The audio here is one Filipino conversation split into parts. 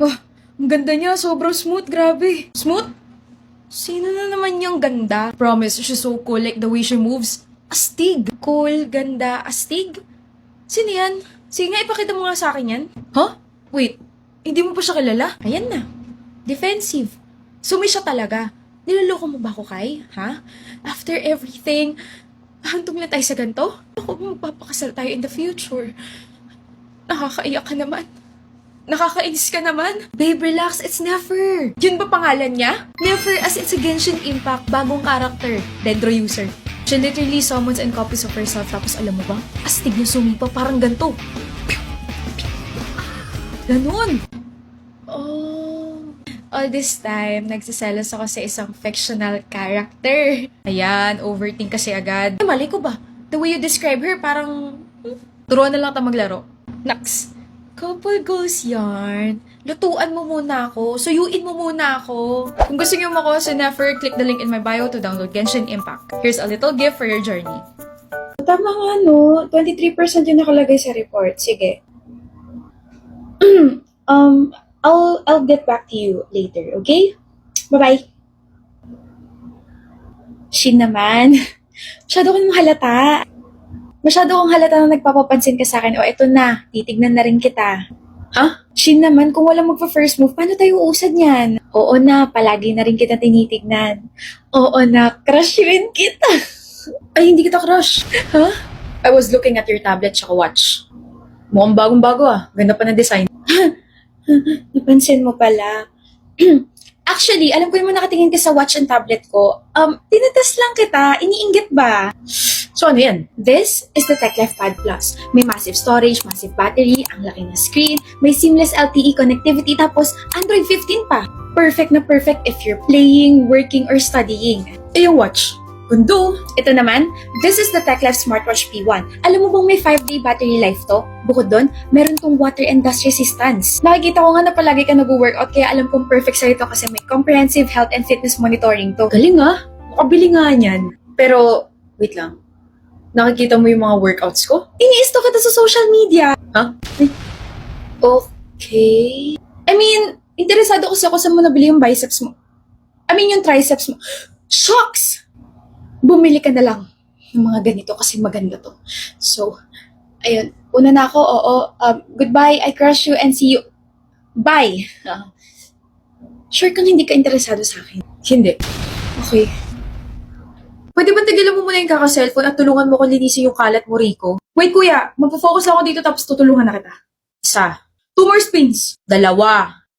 Wah, ang ganda niya. Sobrang smooth. Grabe. Smooth? Sino na naman yung ganda? Promise, she's so cool like the way she moves. Astig. Cool, ganda, astig. Sino yan? Sige nga, ipakita mo nga sa akin yan. Huh? Wait, hindi mo pa siya kilala? Ayan na. Defensive. Sumi siya talaga. Niloloko mo ba ako, Kai? Ha? After everything, hantong na tayo sa ganito? Ako, magpapakasal tayo in the future. Nakakaiyak ka naman. Nakakainis ka naman. Babe, relax. It's Nefer. Yun ba pangalan niya? Nefer as in sa Genshin Impact. Bagong character. Dendro user. She literally summons and copies of herself. Tapos alam mo ba? Astig yung sumipa. Parang ganito. Ganon. Oh. All this time, nagsiselos ako sa isang fictional character. Ayan, overthink kasi agad. Mali ko ba? The way you describe her, parang... turuan na lang tayo maglaro. Naks. Couple goals yarn. Lutuan mo muna ako. Suyuin mo muna ako. Kung gusto niyo makuha si Nefer, click the link in my bio to download Genshin Impact. Here's a little gift for your journey. Tama nga, no? 23% yung nakalagay sa report. Sige. I'll get back to you later, okay? Bye-bye. Shin naman. Masyado kang halata. Masyado kang halata na nagpapapansin ka sa akin. O, eto na. Titignan na rin kita. Huh? Shin naman, kung walang magpa-first move, paano tayo uusad niyan? Oo na, palagi na rin kita tinitignan. Oo na, crush rin kita. Ay, hindi kita crush. Huh? I was looking at your tablet tsaka watch. Mukhang bagong-bago ah. Ganda pa ng design. Napansin mo pala. Actually, alam ko naman nakatingin ka sa watch and tablet ko. Tinatest lang kita. Iniinggit ba? So ano yan? This is the TechLife Pad Plus. May massive storage, massive battery, ang laki na screen, may seamless LTE connectivity, tapos Android 15 pa. Perfect na perfect if you're playing, working, or studying. Eh yung watch. Kundo. Ito naman, this is the TechLife Smartwatch P1. Alam mo bang may 5-day battery life to? Bukod doon, meron tong water and dust resistance. Nakikita ko nga na palagi ka nag-workout, kaya alam kong perfect sa'yo to kasi may comprehensive health and fitness monitoring to. Galing ah! Makabili nga yan. Pero, wait lang. Nakikita mo yung mga workouts ko? Ini-stalk kita sa social media. Huh? Okay. I mean, interesado kasi ako sa mo nabili yung biceps mo. I mean, yung triceps mo. Shocks! Bumili ka na lang ng mga ganito kasi maganda to. So, ayun. Una na ako, oo. Goodbye, I crush you and see you. Bye! Sure kang hindi ka interesado sa akin? Hindi. Okay. Pwede ba tigilan mo muna yung kaka-cellphone at tulungan mo kung linisin yung kalat mo, Rico? Wait, kuya. Magpo-focus lang ako dito tapos tutulungan na kita. Isa. 2 more spins. 2.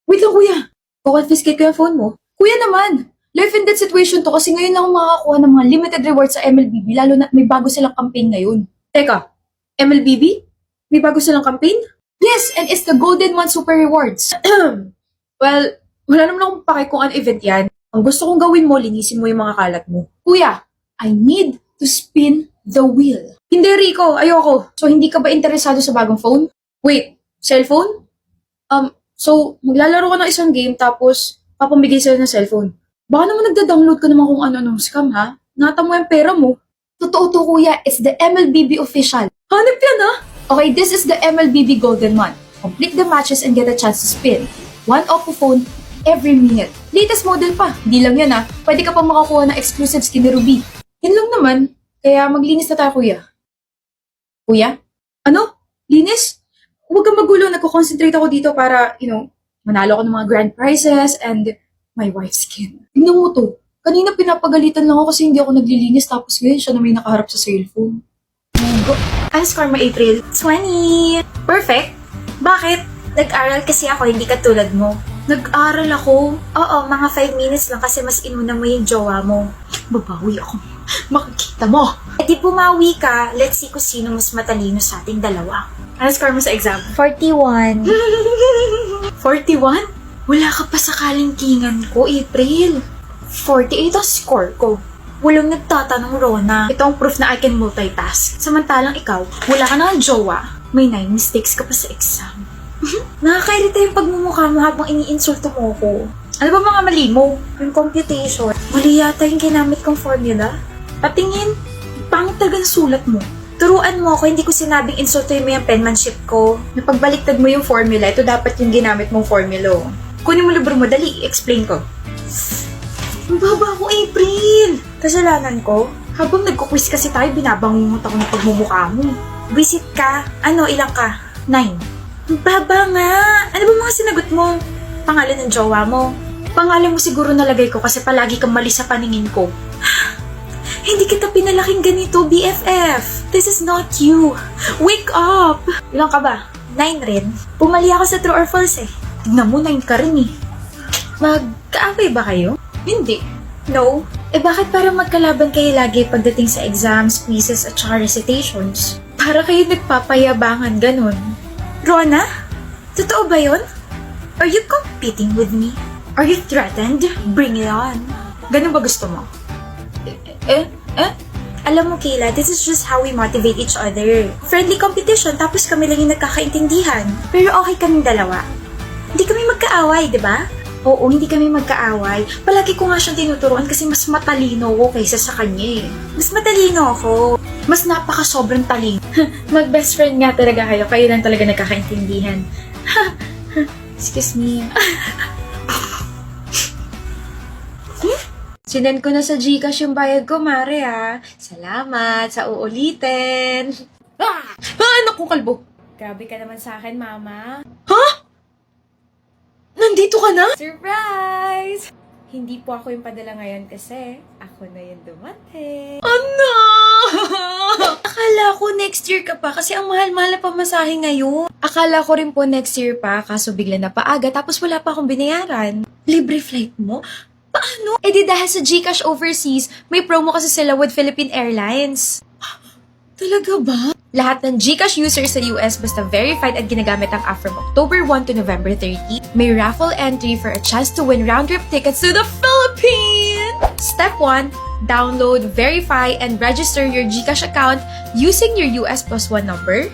Wait lang, kuya. Confiscate ko yung phone mo. Kuya naman. Life and death situation to kasi ngayon lang ako makakakuha ng mga limited rewards sa MLBB lalo na may bago silang campaign ngayon. Teka, MLBB? May bago silang campaign? Yes, and it's the Golden One Super Rewards. Well, wala naman akong pake kung ano event yan. Ang gusto kong gawin mo, linisin mo yung mga kalat mo. Kuya, I need to spin the wheel. Hindi, Rico. Ayoko. So, hindi ka ba interesado sa bagong phone? Wait, cellphone? So, maglalaro ka ng isang game tapos papamigay sa'yo ng cellphone. Baka naman nagda-download ka naman kung ano-anong scam, ha? Nata mo yung pera mo. Totoo to, kuya. It's the MLBB official. Hanip yan, ha? Okay, this is the MLBB Golden One. Complete the matches and get a chance to spin. One Oppo phone every minute. Latest model pa. Hindi lang yan, ha? Pwede ka pa makakuha ng exclusive skin ni Ruby. Yan lang naman. Kaya maglinis na tayo, kuya. Kuya? Ano? Linis? Huwag kang magulo. Nagko-concentrate ako dito para, manalo ko ng mga grand prizes and my wife's skin. Tingnan mo to. Kanina pinapagalitan lang ako kasi hindi ako naglilinis tapos ngayon siya na may nakaharap sa cellphone. Ano score mo, April? 20! Perfect! Bakit? Nag-aral kasi ako, hindi katulad mo. Nag-aral ako. Oo, mga 5 minutes lang kasi mas inuna mo yung jowa mo. Babawi ako. Makikita mo. E di pumawi ka, let's see kung sino mas matalino sa ating dalawa. Ano score mo sa exam? 41. 41? Wala ka pa sa kalingkingan ko, April. 48 ang score ko. Walang nagtatanong, Rona. Ito ang proof na I can multitask. Samantalang ikaw, wala ka na ng jowa. May 9 mistakes ka pa sa exam. Nakakairita yung pagmumukha mo habang iniinsulto mo ko. Ano ba mga mali mo? Yung computation. Mali yata yung ginamit kong formula. Patingin, pangit talaga ang sulat mo. Turuan mo ako, hindi ko sinabing insultuin mo yung penmanship ko. Napagbaliktad mo yung formula, ito dapat yung ginamit mong formula. Kunin mo libro mo, dali, explain ko. Ang baba ko, April! Kasalanan ko. Habang nagkukwis kasi tayo, binabangungot ako ng pagmumukha mo. Visit ka. Ano, ilang ka? 9. Ang baba nga. Ano ba mga sinagot mo? Pangalan ng jowa mo. Pangalan mo siguro nalagay ko kasi palagi kang mali sa paningin ko. Hindi kita pinalaking ganito, BFF. This is not you. Wake up! Ilang ka ba? 9 rin. Pumali ako sa true or false eh. Tignan mo, 9 ka rin eh. Magkaaway ba kayo? Hindi. No? Eh bakit parang magkalaban kayo lagi pagdating sa exams, quizzes at saka recitations? Para kayo nagpapayabangan ganun. Rona? Totoo ba yun? Are you competing with me? Are you threatened? Bring it on. Ganun ba gusto mo? Alam mo, Kayla, this is just how we motivate each other. Friendly competition, tapos kami lang yung nagkakaintindihan. Pero okay kaming dalawa. Hindi kami magkaaway, di ba? Oo, hindi kami magkaaway. Palagi ko nga siyang tinuturuan kasi mas matalino ako kaysa sa kanya eh. Mas matalino ako. Mas napaka-sobrang talino. Mag-best friend nga talaga kayo. Kayo lang talaga nagkakaintindihan. Excuse me. Sinend ko na sa Gcash yung bayad ko, Mare, ha. Salamat sa uulitin. Anak ko kalbo. Grabe ka naman sa akin, Mama. Nandito ka na? Surprise! Hindi po ako yung padala ngayon kasi ako na yung dumating. Ano? Akala ko next year ka pa kasi ang mahal-mahal na pamasahe ngayon. Akala ko rin po next year pa kaso bigla na paaga tapos wala pa akong binayaran. Libre flight mo? Paano? Eh di dahil sa GCash Overseas, may promo kasi sila with Philippine Airlines. Talaga ba? Lahat ng GCash users sa US basta verified at ginagamit ang app from October 1 to November 30, may raffle entry for a chance to win round-trip tickets to the Philippines! Step 1, download, verify, and register your GCash account using your US plus 1 number.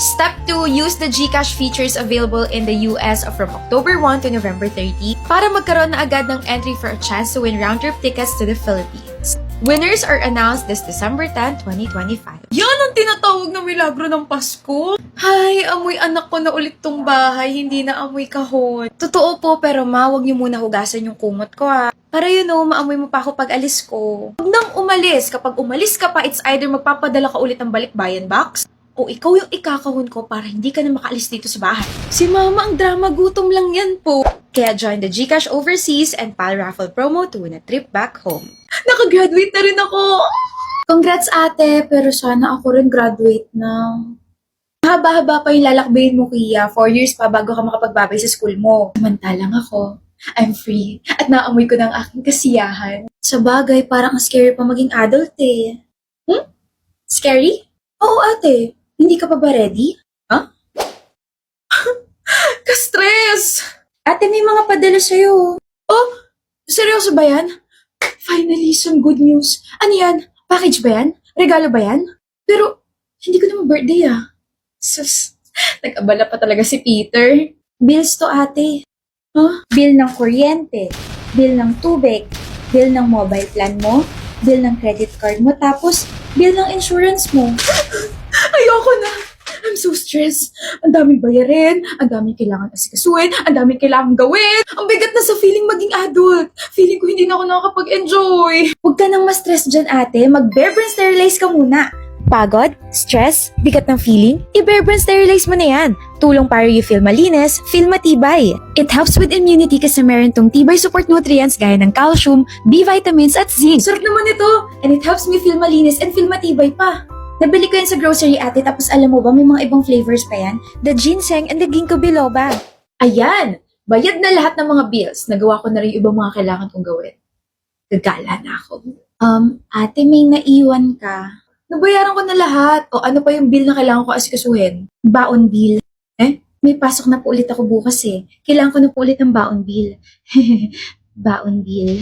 Step 2, use the GCash features available in the US from October 1 to November 30 para magkaroon na agad ng entry for a chance to win round-trip tickets to the Philippines. Winners are announced this December 10, 2025. Yan ang tinatawag na milagro ng Pasko. Hay, amoy anak ko na ulit tong bahay, hindi na amoy kahon. Totoo po, pero ma, wag niyo muna hugasan yung kumot ko ha. Para maamoy mo pa ako pag alis ko. Huwag nang umalis. Kapag umalis ka pa, it's either magpapadala ka ulit ng balikbayan box, o ikaw yung ikakahon ko para hindi ka na makaalis dito sa bahay. Si mama ang drama, gutom lang yan po. Kaya join the GCash Overseas and PAL Raffle promo to win a trip back home. Nakagraduate na rin ako! Congrats ate, pero sana ako rin graduate na. Haba-haba pa yung lalakbayin mo, Kia. 4 years pa bago ka makapagbabay sa school mo. Samantalang ako, I'm free at naamoy ko ng aking kasiyahan. Sa bagay, parang scary pa maging adult eh. Scary? Oo ate, hindi ka pa ba ready? Ka-stress! Ate, may mga padala sa'yo. Oh, seryoso ba yan? Finally, some good news. Ano yan? Package ba yan? Regalo ba yan? Pero, hindi ko naman birthday ah. Sus, nag-abala pa talaga si Peter. Bills to ate. Bill ng kuryente, bill ng tubig, bill ng mobile plan mo, bill ng credit card mo, tapos bill ng insurance mo. Ayoko na. I'm so stressed. Ang daming bayarin, ang daming kailangan asikasuhin, ang daming kailangan gawin. Ang bigat na sa feeling maging adult. Feeling ko hindi na ako nakakapag-enjoy. Huwag ka nang ma-stress dyan ate, mag-Bear Brand Sterilize ka muna. Pagod? Stress? Bigat ng feeling? I-Bear Brand Sterilize mo na yan. Tulong para you feel malinis, feel matibay. It helps with immunity kasi meron tong tibay support nutrients gaya ng calcium, B vitamins at zinc. Sarap naman ito. And it helps me feel malinis and feel matibay pa. Nabili ko yan sa grocery ate, tapos alam mo ba may mga ibang flavors pa yan? The ginseng and the ginkgo biloba. Ayan, bayad na lahat ng mga bills. Nagawa ko na rin yung ibang mga kailangan kong gawin. Gagala na ako. Ate, may naiwan ka. Nabayaran ko na lahat. O ano pa yung bill na kailangan ko asikasuhin? Baon bill. May pasok na po ulit ako bukas eh. Kailangan ko na po ulit ng baon bill. Baon bill.